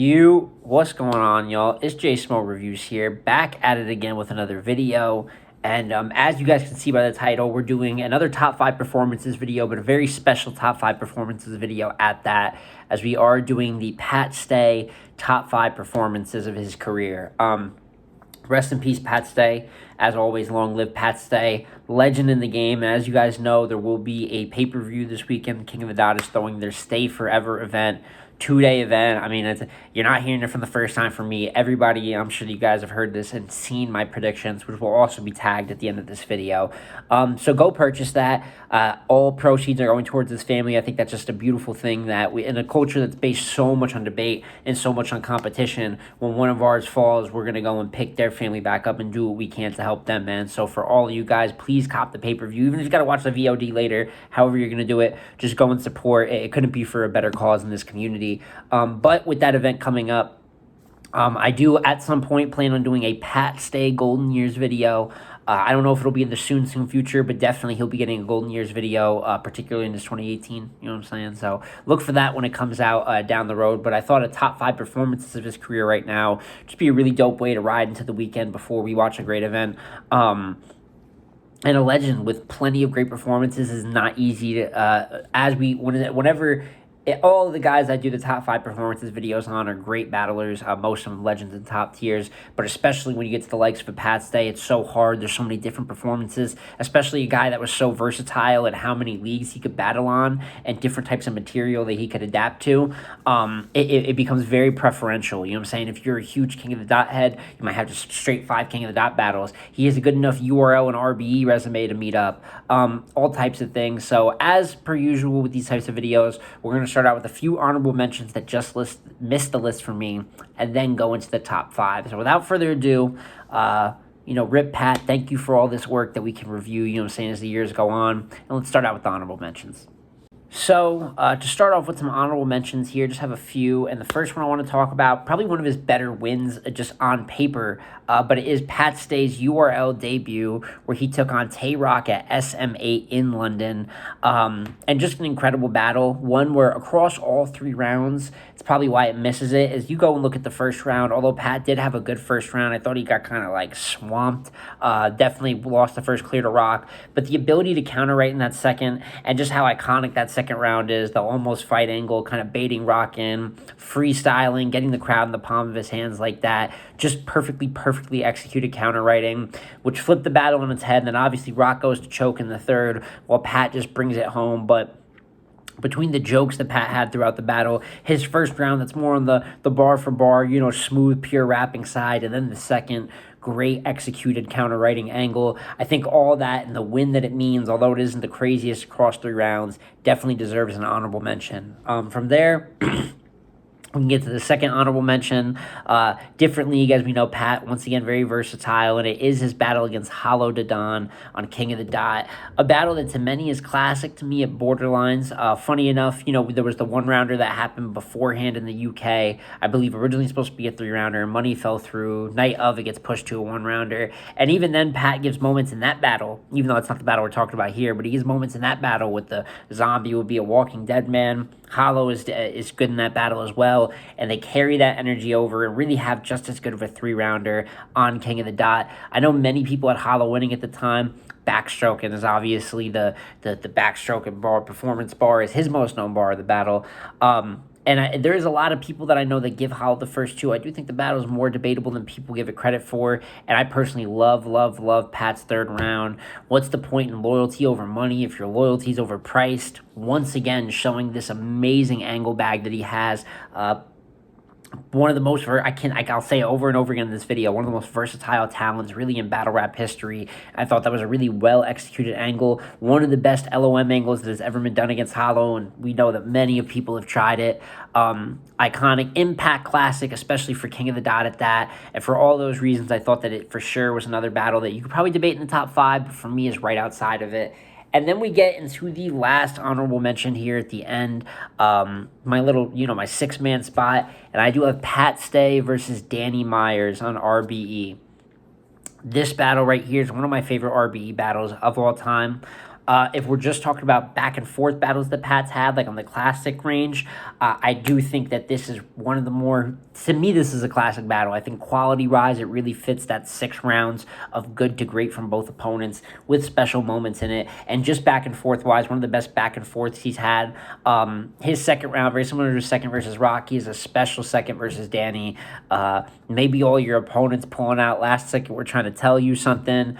What's going on, y'all? It's J Smo Reviews here, back at it again with another video. And as you guys can see by the title, we're doing another top 5 performances video, but a very special top 5 performances video at that, as we are doing the Pat Stay top 5 performances of his career. Rest in peace, Pat Stay. As always, long live Pat Stay. Legend in the game. And as you guys know, there will be a pay-per-view this weekend. King of the Dot is throwing their Stay Forever event. 2-day event. I mean, you're not hearing it from the first time from me. Everybody, I'm sure you guys have heard this and seen my predictions, which will also be tagged at the end of this video. So go purchase that. All proceeds are going towards this family. I think that's just a beautiful thing that we, in a culture that's based so much on debate and so much on competition, when one of ours falls, we're going to go and pick their family back up and do what we can to help them, man. So for all of you guys, please cop the pay-per-view. Even if you got to watch the VOD later, however you're going to do it, just go and support. It couldn't be for a better cause in this community. But with that event coming up, I do at some point plan on doing a Pat Stay Golden Years video. I don't know if it'll be in the soon future, but definitely he'll be getting a Golden Years video, particularly in this 2018, you know what I'm saying? So look for that when it comes out down the road. But I thought a top 5 performances of his career right now just be a really dope way to ride into the weekend before we watch a great event. And a legend with plenty of great performances is not easy to, whenever... all of the guys I do the top 5 performances videos on are great battlers, most of them legends and top tiers, but especially when you get to the likes of a Pat Stay, it's so hard. There's so many different performances, especially a guy that was so versatile and how many leagues he could battle on and different types of material that he could adapt to. It becomes very preferential, you know what I'm saying? If you're a huge King of the Dot head, you might have just straight 5 King of the Dot battles. He has a good enough URL and RBE resume to meet up, all types of things. So as per usual with these types of videos, we're going to start out with a few honorable mentions that just missed the list for me, and then go into the top 5. So without further ado, rip Pat, thank you for all this work that we can review, you know what I'm saying, as the years go on. And let's start out with the honorable mentions. So, to start off with some honorable mentions here, just have a few, and the first one I want to talk about, probably one of his better wins just on paper, but it is Pat Stay's URL debut, where he took on Tay-Rock at SM8 in London, and just an incredible battle, one where across all 3 rounds, it's probably why it misses it, is you go and look at the first round, although Pat did have a good first round, I thought he got kind of like swamped, definitely lost the first clear to Rock, but the ability to counter right in that second, and just how iconic that second round is, the almost fight angle, kind of baiting Rock in, freestyling, getting the crowd in the palm of his hands like that, just perfectly executed counter writing, which flipped the battle on its head, and then obviously Rock goes to choke in the third, while Pat just brings it home. But between the jokes that Pat had throughout the battle, his first round that's more on the bar for bar, smooth, pure rapping side, and then the second, great executed counter writing angle. I think all that and the win that it means, although it isn't the craziest across 3 rounds, definitely deserves an honorable mention. From there... we can get to the second honorable mention. Different league, as we know, Pat, once again, very versatile, and it is his battle against Hollow Dodon on King of the Dot. A battle that to many is classic, to me at borderlines. Funny enough, there was the 1-rounder that happened beforehand in the UK. I believe originally supposed to be a 3-rounder. Money fell through. Night of, it gets pushed to a 1-rounder. And even then, Pat gives moments in that battle, even though it's not the battle we're talking about here, but he gives moments in that battle with the zombie would be a Walking Dead man. Hollow is good in that battle as well, and they carry that energy over and really have just as good of a 3-rounder on King of the Dot. I know many people had Hollow winning at the time. Backstroking is obviously the backstroking bar, performance bar is his most known bar of the battle. And there is a lot of people that I know that give Hollow the first 2. I do think the battle is more debatable than people give it credit for. And I personally love Pat's 3rd round. What's the point in loyalty over money if your loyalty is overpriced? Once again, showing this amazing angle bag that he has. One of the most, I'll say it over and over again in this video, one of the most versatile talents really in battle rap history. I thought that was a really well-executed angle. One of the best LOM angles that has ever been done against Hollow, and we know that many of people have tried it. Iconic, impact classic, especially for King of the Dot at that. And for all those reasons, I thought that it for sure was another battle that you could probably debate in the top 5, but for me is right outside of it. And then we get into the last honorable mention here at the end, my little, my 6-man spot, and I do have Pat Stay versus Danny Myers on RBE. This battle right here is one of my favorite RBE battles of all time. If we're just talking about back and forth battles that Pat's had, like on the classic range, I do think that this is one of the more, to me, this is a classic battle. I think quality-wise, it really fits that 6 rounds of good to great from both opponents with special moments in it. And just back and forth-wise, one of the best back and forths he's had. His second round, very similar to his second versus Rocky, is a special second versus Danny. Maybe all your opponents pulling out last second were trying to tell you something.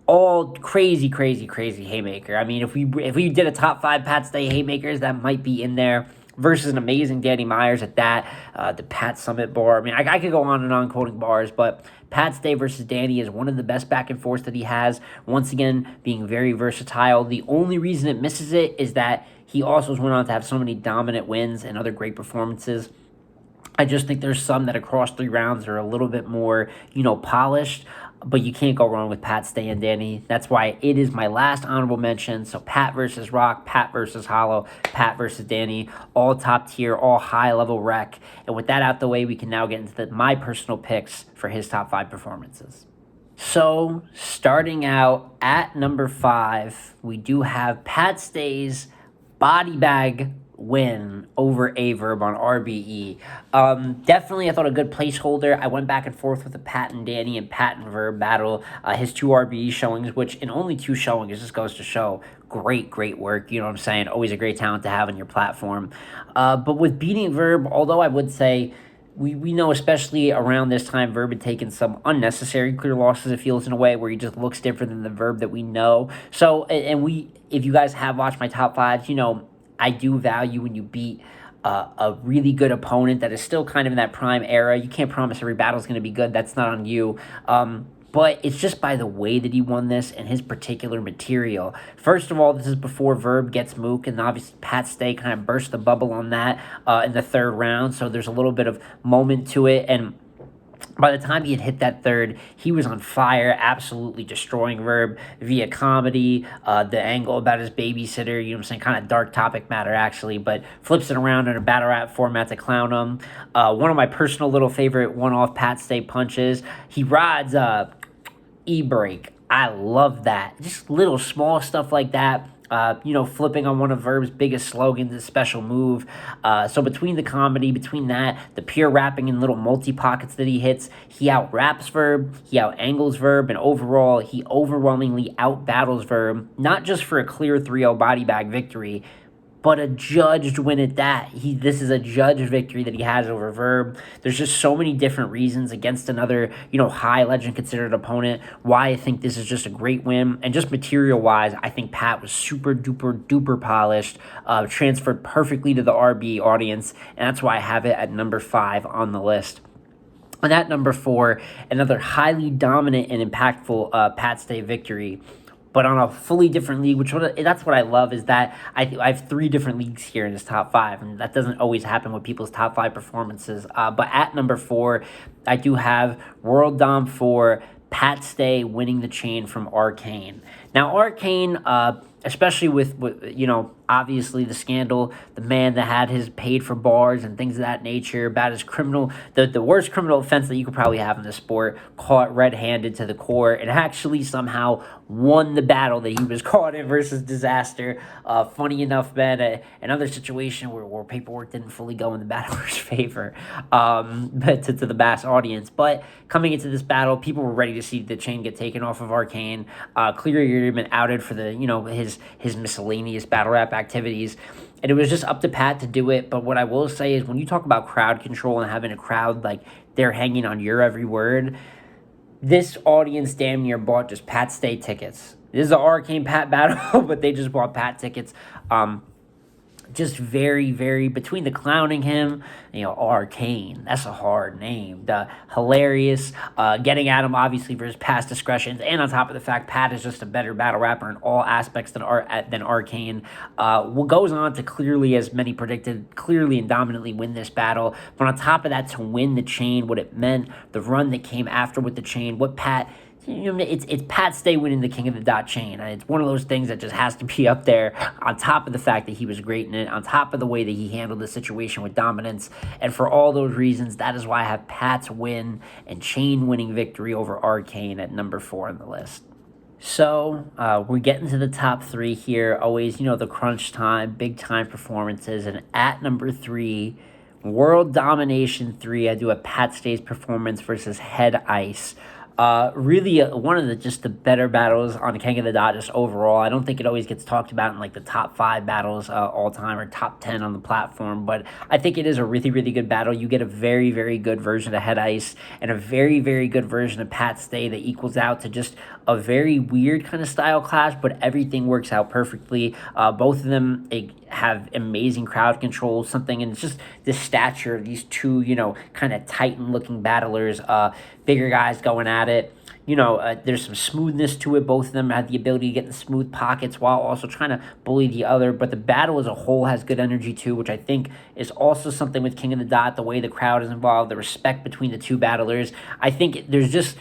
All crazy haymaker. I mean, if we did a top 5 Pat Stay haymakers, that might be in there. Versus an amazing Danny Myers at that, the Pat Summit bar. I mean, I could go on and on quoting bars, but Pat Stay versus Danny is one of the best back and forths that he has. Once again, being very versatile. The only reason it misses it is that he also went on to have so many dominant wins and other great performances. I just think there's some that across 3 rounds are a little bit more, polished. But you can't go wrong with Pat Stay and Danny. That's why it is my last honorable mention. So Pat versus Rock, Pat versus Hollow, Pat versus Danny, all top tier, all high level rec. And with that out the way, we can now get into my personal picks for his top 5 performances. So starting out at number 5, we do have Pat Stay's body bag win over Averb on RBE. Definitely, I thought a good placeholder. I went back and forth with the Pat and Danny and Pat and Verb battle. His 2 RBE showings, which in only 2 showings, just goes to show great work. You know what I'm saying? Always a great talent to have on your platform. But with beating Verb, although I would say we know, especially around this time, Verb had taken some unnecessary clear losses, it feels, in a way, where he just looks different than the Verb that we know. So, if you guys have watched my top 5s, I do value when you beat a really good opponent that is still kind of in that prime era. You can't promise every battle is going to be good. That's not on you. But it's just by the way that he won this and his particular material. First of all, this is before Verb gets Mook, and obviously Pat Stay kind of burst the bubble on that in the 3rd round. So there's a little bit of moment to it. And by the time he had hit that 3rd, he was on fire, absolutely destroying Verb via comedy, the angle about his babysitter, kind of dark topic matter, actually, but flips it around in a battle rap format to clown him. One of my personal little favorite one-off Pat Stay punches, he rides E-break. I love that. Just little small stuff like that. Flipping on one of Verb's biggest slogans, a special move. So between the comedy, between that, the pure rapping and little multi-pockets that he hits, he out-raps Verb, he out-angles Verb, and overall, he overwhelmingly out-battles Verb, not just for a clear 3-0 body bag victory, but a judged win at that. This is a judged victory that he has over Verb. There's just so many different reasons against another, high legend considered opponent, why I think this is just a great win. And just material-wise, I think Pat was super duper polished, transferred perfectly to the RB audience, and that's why I have it at number 5 on the list. And at number 4, another highly dominant and impactful Pat Stay victory, but on a fully different league, that's what I love, is that I have 3 different leagues here in this top 5, and that doesn't always happen with people's top 5 performances. But at number 4, I do have World Dom 4, Pat Stay winning the chain from Arcane. Now, Arcane, especially with obviously the scandal, the man that had his paid for bars and things of that nature, about his criminal, the worst criminal offense that you could probably have in the sport, caught red-handed to the core, and actually somehow won the battle that he was caught in versus Disaster. Funny enough, man, another situation where paperwork didn't fully go in the battler's favor, but to the mass audience. But coming into this battle, people were ready to see the chain get taken off of Arcane. Clearly, he had been outed for the his miscellaneous battle rap activities, and it was just up to Pat to do it. But what I will say is, when you talk about crowd control and having a crowd like they're hanging on your every word, this audience damn near bought just Pat Stay tickets. This is an Arcane Pat battle, but they just bought Pat tickets. Just very, between the clowning him, Arcane, that's a hard name, the hilarious, getting at him, obviously, for his past discretions, and on top of the fact Pat is just a better battle rapper in all aspects than Arcane, what goes on to clearly, as many predicted, clearly and dominantly win this battle, but on top of that, to win the chain, what it meant, the run that came after with the chain, what Pat... It's Pat Stay winning the King of the Dot chain. And it's one of those things that just has to be up there, on top of the fact that he was great in it, on top of the way that he handled the situation with dominance. And for all those reasons, that is why I have Pat's win and chain winning victory over Arcane at number 4 on the list. So we're getting to the top three here. Always, the crunch time, big time performances. And at number three, World Domination 3, I do a Pat Stays performance versus Head Ice. Really, one of the better battles on King of the Dot just overall. I don't think it always gets talked about in like the top five battles all time or top 10 on the platform, but I think it is a really, really good battle. You get a very, very good version of Head Ice and a very, very good version of Pat Stay that equals out to just a very weird kind of style clash, but everything works out perfectly. Both of them have amazing crowd control, something, and it's just the stature of these two, kind of Titan looking battlers, bigger guys going at it. There's some smoothness to it. Both of them have the ability to get in smooth pockets while also trying to bully the other. But the battle as a whole has good energy too, which I think is also something with King of the Dot. The way the crowd is involved, the respect between the two battlers. I think there's just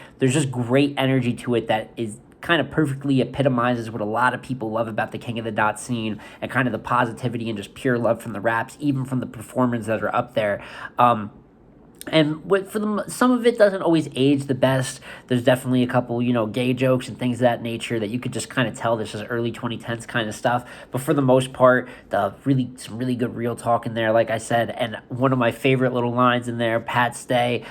great energy to it that is kind of perfectly epitomizes what a lot of people love about the King of the Dot scene and kind of the positivity and just pure love from the raps, even from the performers that are up there. Some of it doesn't always age the best. There's definitely a couple, gay jokes and things of that nature that you could just kind of tell this is early 2010s kind of stuff. But for the most part, some really good real talk in there, like I said. And one of my favorite little lines in there, Pat Stay,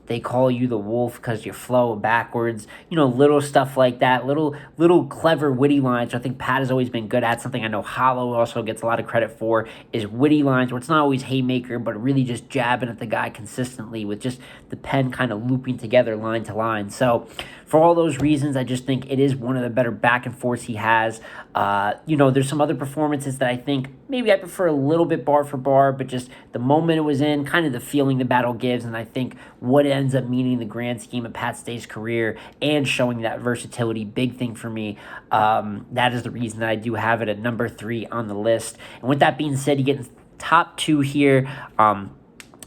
they call you the wolf because you flow backwards. Little stuff like that. Little clever, witty lines. I think Pat has always been good at. Something I know Hollow also gets a lot of credit for is witty lines where it's not always haymaker, but really just jabbing at the guy consistently with just the pen kind of looping together line to line. So for all those reasons, I just think it is one of the better back and forths he has. There's some other performances that I think maybe I prefer a little bit bar for bar, but just the moment it was in, kind of the feeling the battle gives, and I think what it ends up meaning in the grand scheme of Pat Stay's career and showing that versatility, big thing for me. That is the reason that I do have it at number 3 on the list. And with that being said, you get top 2 here.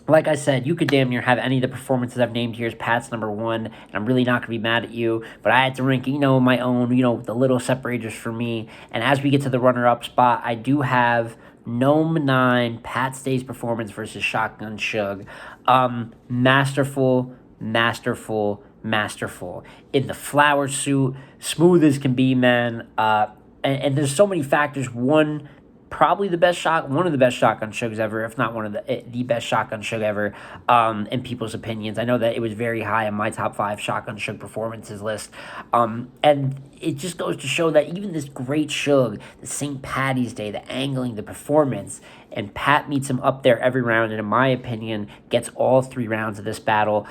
Like I said, you could damn near have any of the performances I've named here as Pat's number 1, and I'm really not going to be mad at you, but I had to rank, my own, the little separators for me. And as we get to the runner-up spot, I do have Gnome 9, Pat Stay's performance versus Shotgun Suge. Masterful, masterful, masterful. In the flower suit, smooth as can be, man. And there's so many factors. One of the best Shotgun Suges ever, if not one of the best Shotgun Suge ever, in people's opinions. I know that it was very high on my top 5 Shotgun Suge performances list. And it just goes to show that even this great Suge, the St. Paddy's Day, the angling, the performance, and Pat meets him up there every round, and in my opinion, gets all 3 rounds of this battle.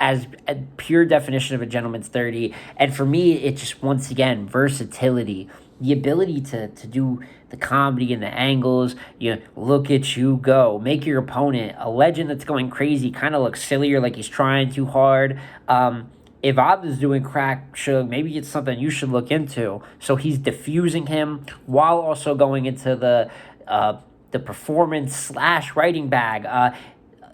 As a pure definition of a gentleman's 30. And for me, it's just, once again, versatility. The ability to do the comedy and the angles, look at you go, make your opponent a legend that's going crazy, kind of looks sillier, like he's trying too hard. If Abda's doing crack Suge, maybe it's something you should look into. So he's diffusing him while also going into the performance / writing bag.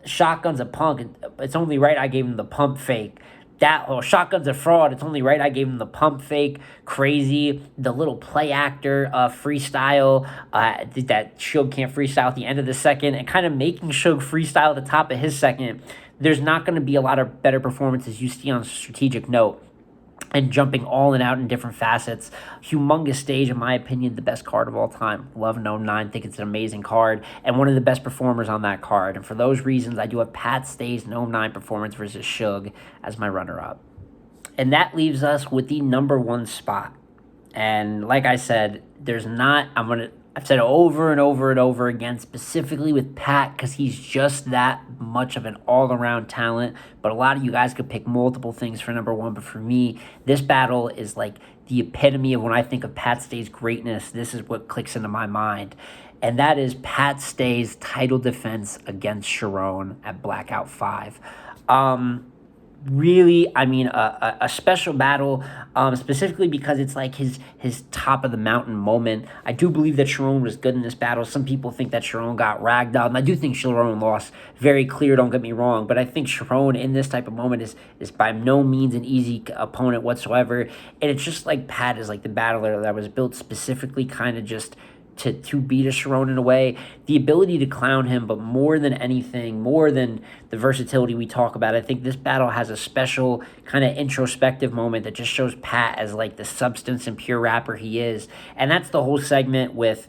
Shotgun's a punk. It's only right I gave him the pump fake. Shotgun's a fraud. It's only right I gave him the pump fake. Crazy. The little play actor freestyle that Suge can't freestyle at the end of the second, and kind of making Suge freestyle at the top of his second. There's not going to be a lot of better performances you see on Strategic Note. And jumping all and out in different facets. Humongous stage, in my opinion, the best card of all time. Love Gnome 9, think it's an amazing card, and one of the best performers on that card. And for those reasons, I do have Pat Stay's Gnome 9 performance versus Suge as my runner-up. And that leaves us with the number 1 spot. And like I said, I've said it over and over and over again, specifically with Pat, because he's just that much of an all-around talent. But a lot of you guys could pick multiple things for number 1. But for me, this battle is like the epitome of when I think of Pat Stay's greatness. This is what clicks into my mind. And that is Pat Stay's title defense against Sharon at Blackout 5. Really, a special battle, specifically because it's like his top of the mountain moment. I do believe that Sharon was good in this battle. Some people think that Sharon got ragdolled, and I do think Sharon lost very clear, don't get me wrong, but I think Sharon in this type of moment is by no means an easy opponent whatsoever, and it's just like Pat is like the battler that was built specifically kind of just to beat a Sharon in a way, the ability to clown him, but more than anything, more than the versatility we talk about, I think this battle has a special kind of introspective moment that just shows Pat as like the substance and pure rapper he is. And that's the whole segment with,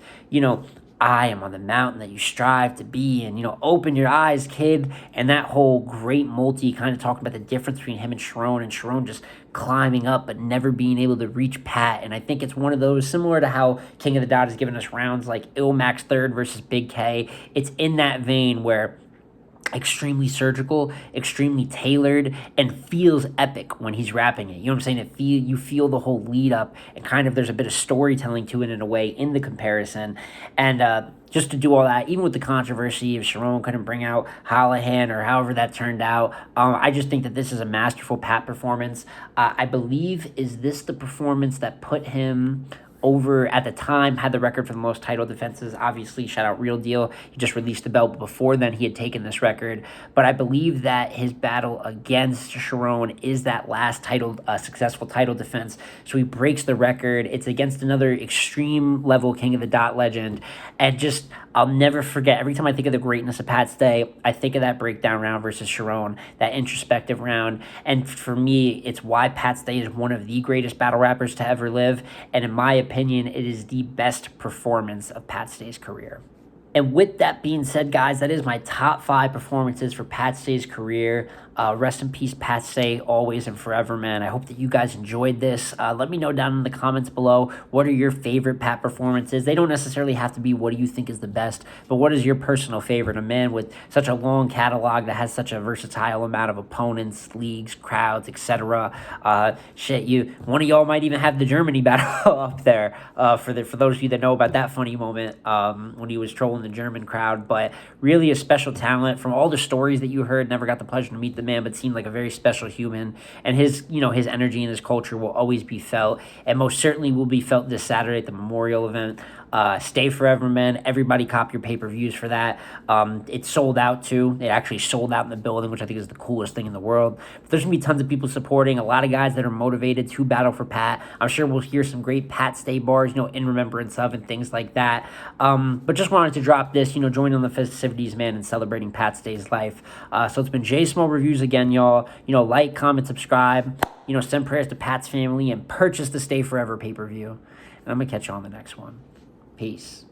I am on the mountain that you strive to be, and open your eyes, kid. And that whole great multi kind of talking about the difference between him and Sharon just climbing up but never being able to reach Pat. And I think it's one of those similar to how King of the Dot has given us rounds like Ilmax third versus Big K. It's in that vein where extremely surgical, extremely tailored, and feels epic when he's rapping it. You know what I'm saying? You feel the whole lead up, and kind of there's a bit of storytelling to it in a way in the comparison. And just to do all that, even with the controversy if Sharon couldn't bring out Holohan or however that turned out, I just think that this is a masterful Pat performance. I believe, is this the performance that put him over at the time, had the record for the most title defenses? Obviously, shout out Real Deal. He just released the belt, but before then he had taken this record. But I believe that his battle against Sharon is that last successful title defense. So he breaks the record. It's against another extreme level King of the Dot legend. And just, I'll never forget, every time I think of the greatness of Pat Stay, I think of that breakdown round versus Sharon, that introspective round. And for me, it's why Pat Stay is one of the greatest battle rappers to ever live. And in my opinion, it is the best performance of Pat Stay's career. And with that being said, guys, that is my top 5 performances for Pat Stay's career. Rest in peace, Pat Stay, always and forever, man. I hope that you guys enjoyed this. Let me know down in the comments below, what are your favorite Pat performances? They don't necessarily have to be what do you think is the best, but what is your personal favorite? A man with such a long catalog that has such a versatile amount of opponents, leagues, crowds, etc. One of y'all might even have the Germany battle up there for those of you that know about that funny moment when he was trolling the German crowd. But really a special talent. From all the stories that you heard, never got the pleasure to meet the man, but seemed like a very special human, and his energy and his culture will always be felt, and most certainly will be felt this Saturday at the memorial event. Stay Forever, man. Everybody cop your pay-per-views for that. It's sold out too. It actually sold out in the building, which I think is the coolest thing in the world. But there's gonna be tons of people supporting, a lot of guys that are motivated to battle for Pat. I'm sure we'll hear some great Pat Stay bars, in remembrance of and things like that. But just wanted to drop this, join on the festivities, man, and celebrating Pat Stay's life. So it's been J Small Reviews again, y'all. Like, comment, subscribe. Send prayers to Pat's family and purchase the Stay Forever pay-per-view. And I'm gonna catch you on the next one. Peace.